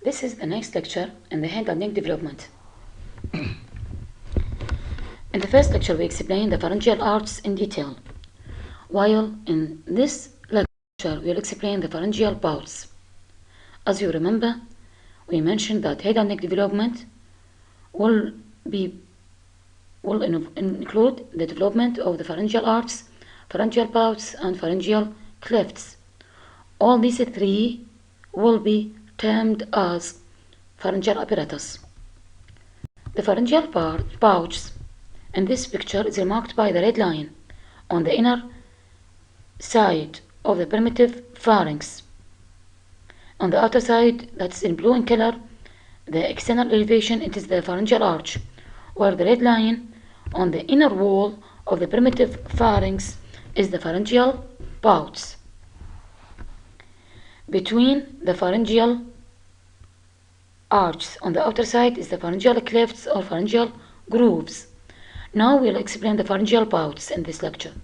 This is the next lecture in the head and neck development. In the first lecture, we explained the pharyngeal arches in detail, while in this lecture, we will explain the pharyngeal pouches. As you remember, we mentioned that head and neck development will include the development of the pharyngeal arches, pharyngeal pouches, and pharyngeal clefts. All these three will be termed as pharyngeal apparatus. The pharyngeal pouch in this picture is marked by the red line on the inner side of the primitive pharynx. On the outer side, that's in blue in color, the external elevation, it is the pharyngeal arch, where the red line on the inner wall of the primitive pharynx is the pharyngeal pouch. Between the pharyngeal arches on the outer side is the pharyngeal clefts or pharyngeal grooves. Now we'll explain the pharyngeal pouches in this lecture.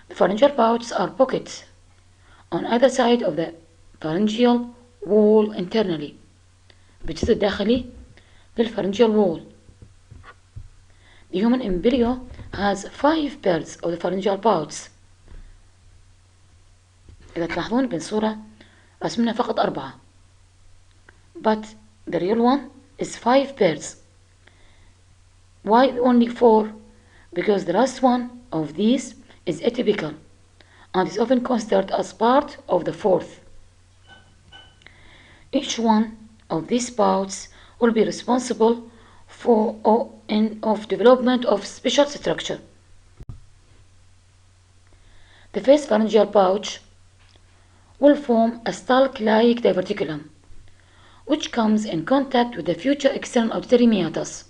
The pharyngeal pouches are pockets on either side of the pharyngeal wall internally. بالجزء الداخلي للpharyngeal wall. The human embryo has 5 pairs of the pharyngeal pouches. إذا تلاحظون بالصورة رسمنا فقط 4. But the real one is 5 pairs. Why only 4? Because the last one of these is atypical and is often considered as part of the 4th. Each one of these pouches will be responsible for development of special structure. The first pharyngeal pouch will form a stalk-like diverticulum, which comes in contact with the future external auditory meatus.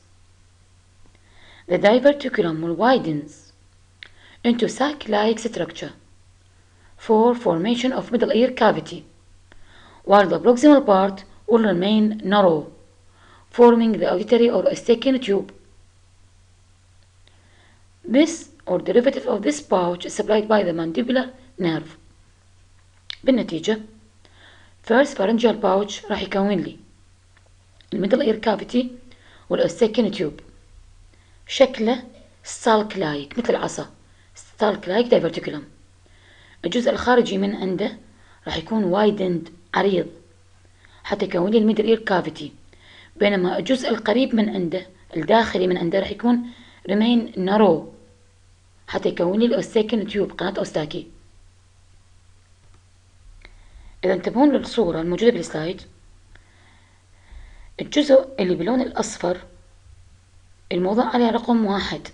The diverticulum will widen into sac-like structure for formation of middle ear cavity, while the proximal part will remain narrow, forming the auditory or Eustachian tube. This or derivative of this pouch is supplied by the mandibular nerve. بالنتيجة first pharyngeal pouch راح يكون لي الميدل ear cavity والأوستاكين tube، شكله stalk like مثل العصا، stalk like diverticulum. الجزء الخارجي من عنده راح يكون widened عريض حتى يكون لي الميدل ear cavity، بينما الجزء القريب من عنده الداخلي من عنده راح يكون remain narrow حتى يكون لي الأوستاكين tube، قناة أوستاكي. إذا انتبهون للصورة الموجودة بالسلايد، الجزء اللي باللون الأصفر الموضوع عليه رقم 1.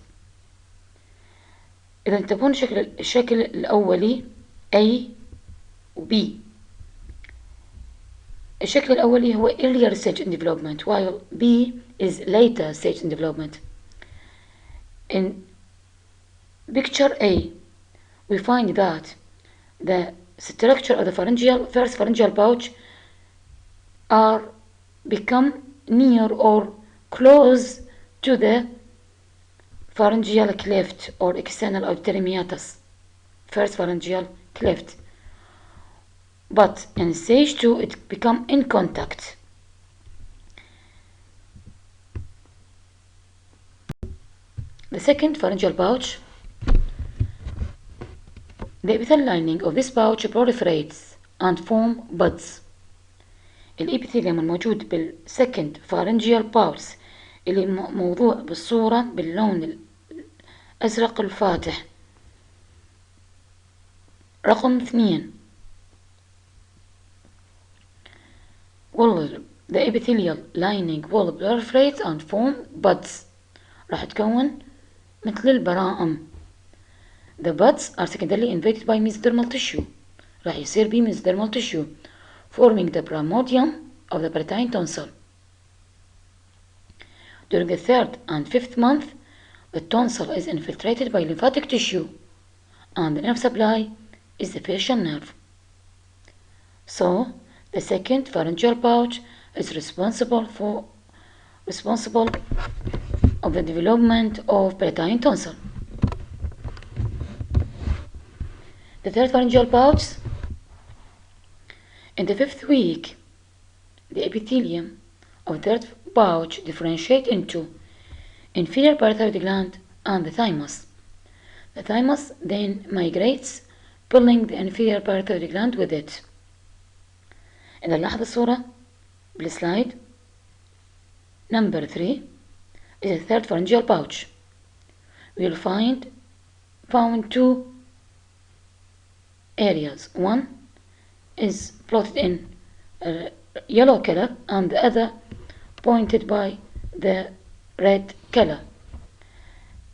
إذا انتبهون الشكل الأولي A و B. الشكل الأولي هو earlier stage in development while B is later stage in development. In picture A, we find that the structure of the first pharyngeal pouch are become near or close to the pharyngeal cleft or external auditory meatus, first pharyngeal cleft. But in stage 2 it become in contact. The second pharyngeal pouch, the epithelial lining of this pouch proliferates and form buds. الإبيثيليوم الموجود بالسكند pharyngeal pouch اللي موضوع بالصورة باللون الأزرق الفاتح رقم 2 the epithelial lining will proliferate and form buds، راح تكون مثل البرائم. The buds are secondarily invaded by mesodermal tissue، راح يصير بيه mesodermal tissue forming the primordium of the palatine tonsil. During the 3rd and 5th month, the tonsil is infiltrated by lymphatic tissue and the nerve supply is the facial nerve. So, the second pharyngeal pouch is responsible of the development of palatine tonsil. The third pharyngeal pouch, in the 5th week, the epithelium of the third pouch differentiate into inferior parathyroid gland and the thymus. The thymus then migrates, pulling the inferior parathyroid gland with it. إذا نلاحظ الصورة بالسلايد number 3 is the third pharyngeal pouch. We will found two areas. One is plotted in yellow color and the other pointed by the red color.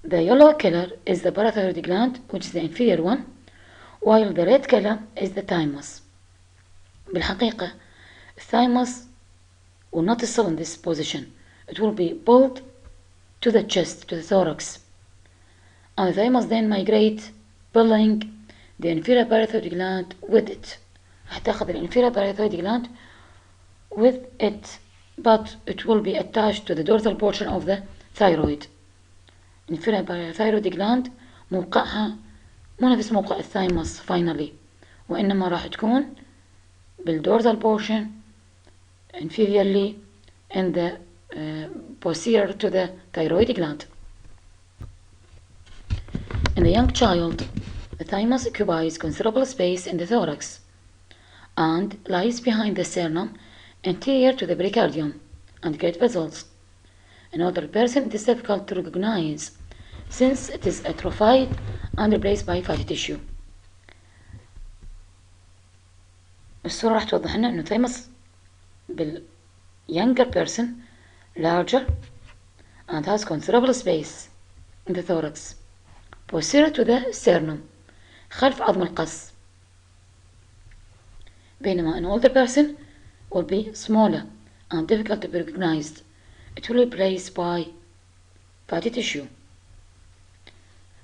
The yellow color is the parathyroid gland, which is the inferior one, while the red color is the thymus. بالحقيقة الثايمس will not settle in this position. It will be pulled to the chest, to the thorax, and the thymus then migrate, pulling the inferior parathyroid gland with it. راح تاخذ inferior parathyroid gland with it, but it will be attached to the dorsal portion of the thyroid. inferior parathyroid gland موقعها مو نفس موقع الثايمس finally، وإنما راح تكون بالdorsal portion inferiorly in the posterior to the thyroid gland. In the young child, the thymus occupies considerable space in the thorax and lies behind the sternum, anterior to the pericardium and great vessels. In older person, it is difficult to recognize since it is atrophied and replaced by fatty tissue. الصورة راح توضح لنا إنه thymus بال younger person larger and has considerable space in the thorax posterior to the sternum خلف عظم القص، بينما an older person will be smaller and difficult to be recognized. It will be replaced by fatty tissue.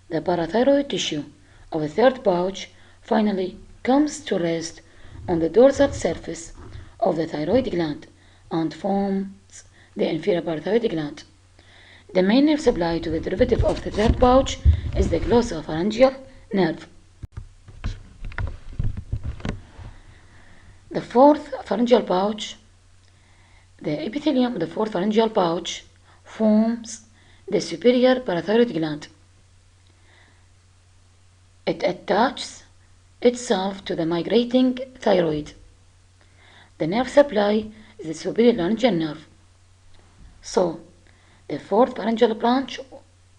The parathyroid tissue of the third pouch finally comes to rest on the dorsal surface of the thyroid gland and forms the inferior parathyroid gland. The main nerve supply to the derivative of the third pouch is the glossopharyngeal nerve. The fourth pharyngeal pouch, the epithelium of the fourth pharyngeal pouch forms the superior parathyroid gland. It attaches itself to the migrating thyroid. The nerve supply is the superior laryngeal nerve. So, the fourth pharyngeal pouch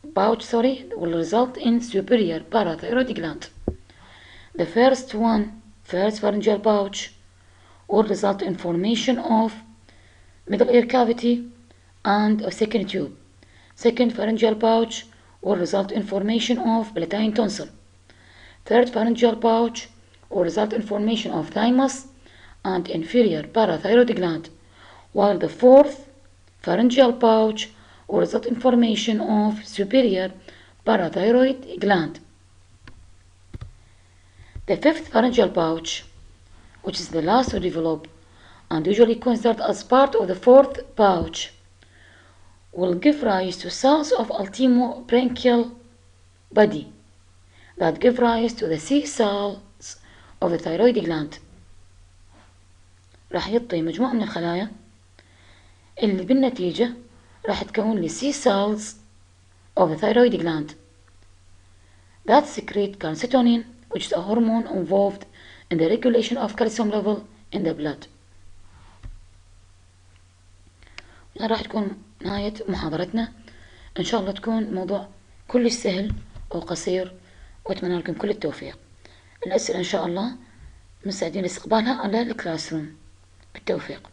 will result in superior parathyroid gland. The first pharyngeal pouch, will result in formation of middle ear cavity and a second tube. Second pharyngeal pouch will result in formation of palatine tonsil. Third pharyngeal pouch will result in formation of thymus and inferior parathyroid gland, while the fourth pharyngeal pouch will result in formation of superior parathyroid gland. The fifth pharyngeal pouch, which is the last to develop and usually considered as part of the fourth pouch, will give rise to cells of ultimobranchial body that give rise to the C cells of the thyroid gland. راح يعطي مجموعة من الخلايا اللي بالنتيجة راح تكون لي C cells of the thyroid gland that secrete calcitonin, which is a hormone involved in the regulation of calcium level in the blood. راح تكون نهاية محاضرتنا. إن شاء الله تكون موضوع كلش سهل وقصير، وأتمنى لكم كل التوفيق. الأسئلة إن شاء الله مستعدين لاستقبالها على الكلاس روم. بالتوفيق.